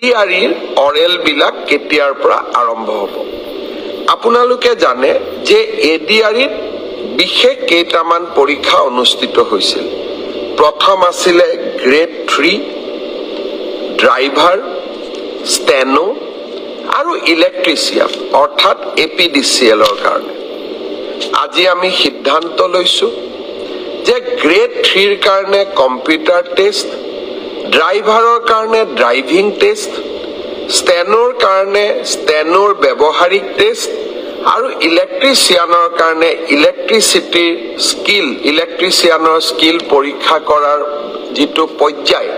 এডিআৰিৰ oral বিলাক কেতিয়াৰ পৰা আৰম্ভ হ'ব আপোনালোকে জানে যে এডিআৰিত বিশেষ কেইটামান পৰীক্ষা অনুষ্ঠিত হৈছিল প্ৰথম আছিল গ্ৰেড 3 ড্ৰাইভাৰ ষ্টেনো আৰু ইলেক্ট্ৰিচিয়ান অৰ্থাৎ এপিডিসিএলৰ কাৰণে আজি আমি সিদ্ধান্ত লৈছো যে গ্ৰেড 3 ৰ কাৰণে কম্পিউটাৰ টেষ্ট ড্ৰাইভাৰৰ কাৰণে ড্ৰাইভিং টেষ্ট ষ্টেনোৰ কাৰণে ষ্টেনোৰ ব্যৱহাৰিক টেষ্ট আৰু ইলেক্ট্ৰিচিয়ানৰ কাৰণে ইলেক্ট্ৰিচিয়ানৰ স্কিল পৰীক্ষা কৰাৰ যেটো পৰ্যায়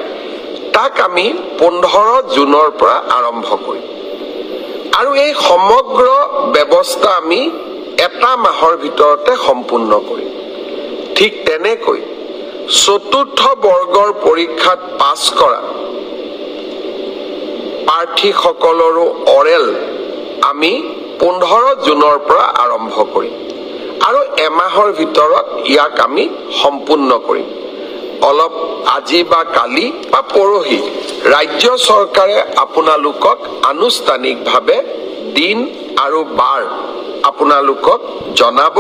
তাক আমি 15 জুনৰ পৰা আৰম্ভ কৰিম আৰু এই সমগ্ৰ ব্যৱস্থা আমি এটা মাহৰ ভিতৰতে সম্পূৰ্ণ কৰিম ঠিক তেনেকৈ চতুৰ্থ বৰ্গৰ পৰীক্ষাত পাছ কৰা প্ৰাৰ্থীসকলৰো অৰেল আমি 15 জুনৰ পৰা আৰম্ভ কৰিম আৰু এমাহৰ ভিতৰত ইয়াক আমি সম্পূৰ্ণ কৰিম অলপ আজি বা কালি বা পৰহি ৰাজ্য চৰকাৰে আপোনালোকক আনুষ্ঠানিকভাৱে দিন আৰু বাৰ আপোনালোকক জনাব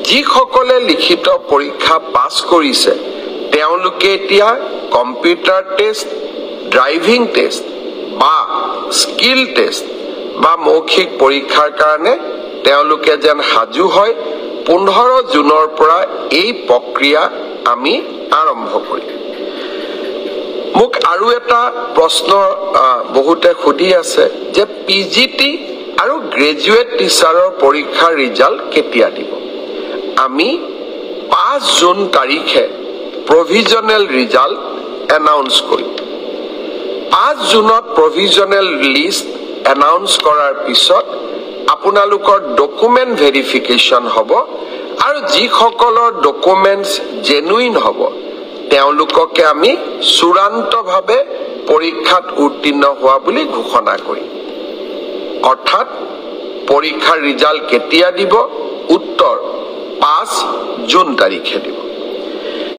যিসকলে লিখিত পৰীক্ষা পাছ কৰিছে তেওঁলোকে এতিয়া কম্পিউটাৰ টেষ্ট ড্ৰাইভিং টেষ্ট বা স্কিল টেষ্ট বা মৌখিক পৰীক্ষাৰ কাৰণে তেওঁলোকে যেন সাজু হয় 15 জুনৰ পৰা এই প্ৰক্ৰিয়া আমি আৰম্ভ কৰিম মোক আৰু এটা প্ৰশ্ন বহুতে খুদি আছে যে পিজিটি আৰু গ্ৰেজুৱেট টিচাৰৰ পৰীক্ষাৰ ৰিজাল্ট কেতিয়া দিব আমি 5 জুন তাৰিখে provisional result announce kori 5 জুনত provisional list announce korar pisot আপোনালোকৰ document verification hobo আৰু যি সকলৰ documents genuine hobo তেওঁলোককে আমি চূড়ান্তভাৱে পৰীক্ষাত উত্তীৰ্ণ হোৱা বুলি ঘোষণা কৰিম অৰ্থাৎ পৰীক্ষাৰ ৰিজাল্ট কেতিয়া দিব উত্তৰ 5 জুন তাৰিখে দিব